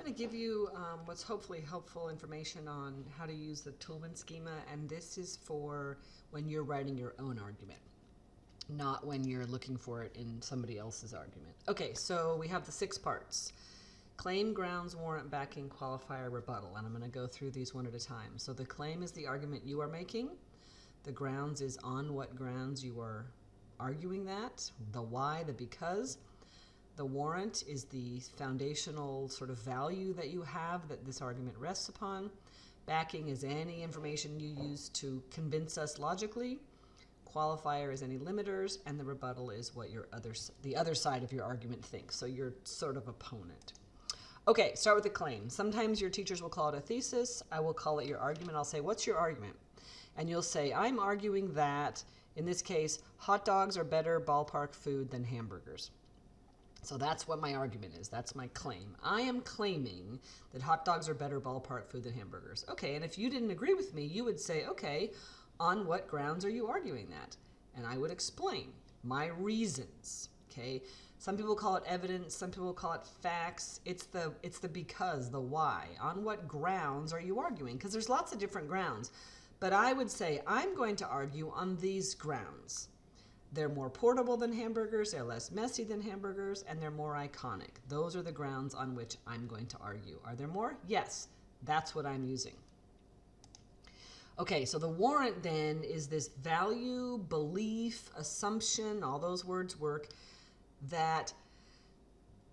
going to give you what's hopefully helpful information on how to use the Toulmin schema, and this is for when you're writing your own argument, not when you're looking for it in somebody else's argument. Okay, so we have the 6 parts. Claim, grounds, warrant, backing, qualifier, rebuttal, and I'm going to go through these one at a time. So the claim is the argument you are making. The grounds is on what grounds you are arguing that, the why, the because. The warrant is the foundational sort of value that you have that this argument rests upon. Backing is any information you use to convince us logically. Qualifier is any limiters, and the rebuttal is what the other side of your argument thinks, so your sort of opponent. Okay, start with the claim. Sometimes your teachers will call it a thesis. I will call it your argument. I'll say, what's your argument? And you'll say, I'm arguing that, in this case, hot dogs are better ballpark food than hamburgers. So that's what my argument is. That's my claim. I am claiming that hot dogs are better ballpark food than hamburgers. Okay, and if you didn't agree with me, you would say, okay, on what grounds are you arguing that? And I would explain my reasons, okay? Some people call it evidence, some people call it facts. It's the because, the why. On what grounds are you arguing? Because there's lots of different grounds. But I would say, I'm going to argue on these grounds. They're more portable than hamburgers, they're less messy than hamburgers, and they're more iconic. Those are the grounds on which I'm going to argue. Are there more? Yes, that's what I'm using. Okay, so the warrant then is this value, belief, assumption, all those words work, that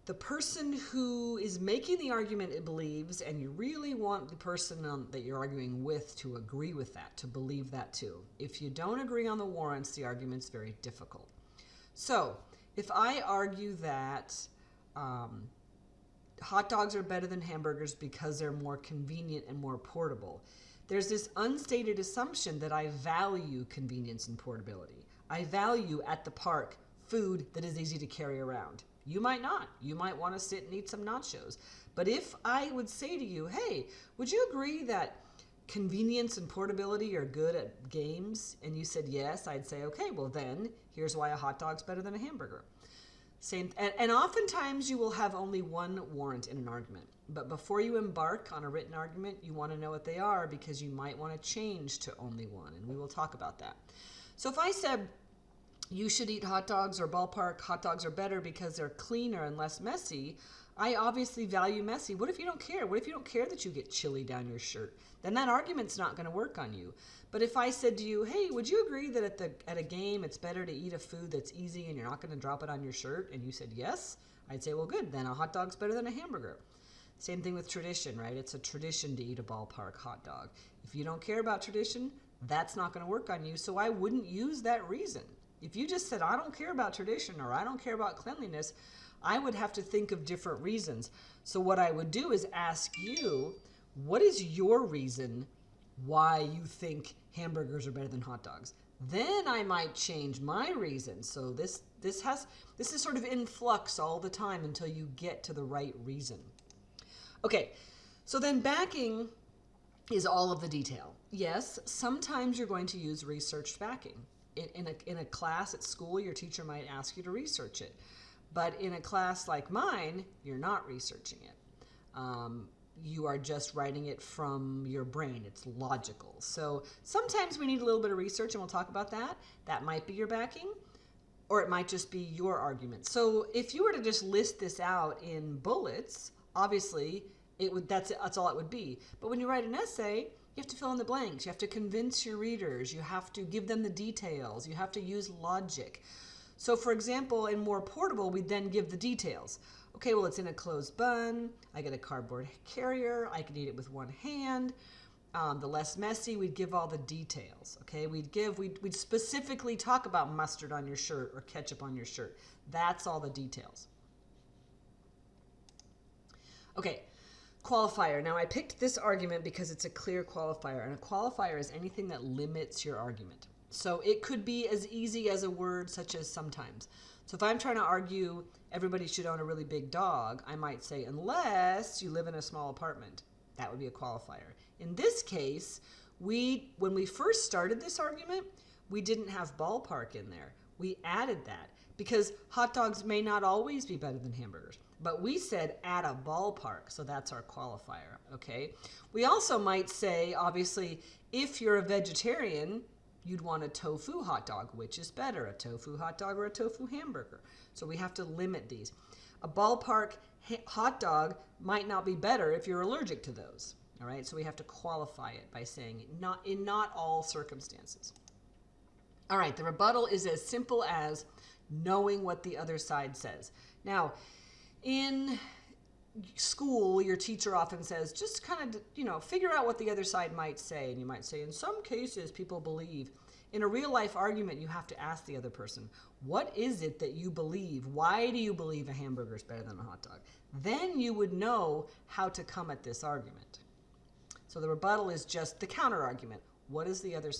the person who is making the argument it believes, and you really want the person that you're arguing with to agree with that, to believe that too. If you don't agree on the warrants, the argument's very difficult. So if I argue that hot dogs are better than hamburgers because they're more convenient and more portable, there's this unstated assumption that I value convenience and portability. I value at the park food that is easy to carry around. You might not. You might want to sit and eat some nachos. But if I would say to you, hey, would you agree that convenience and portability are good at games? And you said yes, I'd say, okay, well then, here's why a hot dog's better than a hamburger. And oftentimes you will have only one warrant in an argument. But before you embark on a written argument, you want to know what they are because you might want to change to only one. And we will talk about that. So if I said, you should eat hot dogs or ballpark hot dogs are better because they're cleaner and less messy, I obviously value messy. What if you don't care? What if you don't care that you get chili down your shirt? Then that argument's not going to work on you. But if I said to you, hey, would you agree that at a game it's better to eat a food that's easy and you're not going to drop it on your shirt? And you said yes, I'd say, well, good, then a hot dog's better than a hamburger. Same thing with tradition, right? It's a tradition to eat a ballpark hot dog. If you don't care about tradition, that's not going to work on you, so I wouldn't use that reason. If you just said, I don't care about tradition or I don't care about cleanliness, I would have to think of different reasons. So what I would do is ask you, what is your reason why you think hamburgers are better than hot dogs? Then I might change my reason. So this is sort of in flux all the time until you get to the right reason. Okay, so then backing is all of the detail. Yes, sometimes you're going to use researched backing. In a class at school, your teacher might ask you to research it. But in a class like mine, you're not researching it. You are just writing it from your brain. It's logical. So sometimes we need a little bit of research, and we'll talk about that. That might be your backing, or it might just be your argument. So if you were to just list this out in bullets, obviously that's all it would be. But when you write an essay, you have to fill in the blanks. You have to convince your readers. You have to give them the details. You have to use logic. So for example, in more portable, we then give the details. Okay, well, it's in a closed bun. I get a cardboard carrier. I can eat it with one hand. The less messy, we'd give all the details. Okay, we'd specifically talk about mustard on your shirt or ketchup on your shirt. That's all the details. Okay. Qualifier. Now I picked this argument because it's a clear qualifier, and a qualifier is anything that limits your argument. So it could be as easy as a word such as sometimes. So if I'm trying to argue everybody should own a really big dog, I might say unless you live in a small apartment. That would be a qualifier. In this case, when we first started this argument, we didn't have ballpark in there. We added that because hot dogs may not always be better than hamburgers. But we said at a ballpark, so that's our qualifier, okay? We also might say, obviously, if you're a vegetarian, you'd want a tofu hot dog. Which is better, a tofu hot dog or a tofu hamburger? So we have to limit these. A ballpark hot dog might not be better if you're allergic to those, all right? So we have to qualify it by saying not all circumstances. All right, the rebuttal is as simple as knowing what the other side says. Now, in school, your teacher often says, just kind of, figure out what the other side might say. And you might say, in some cases, people believe. In a real life argument, you have to ask the other person, what is it that you believe? Why do you believe a hamburger is better than a hot dog? Then you would know how to come at this argument. So the rebuttal is just the counter argument. What is the other side?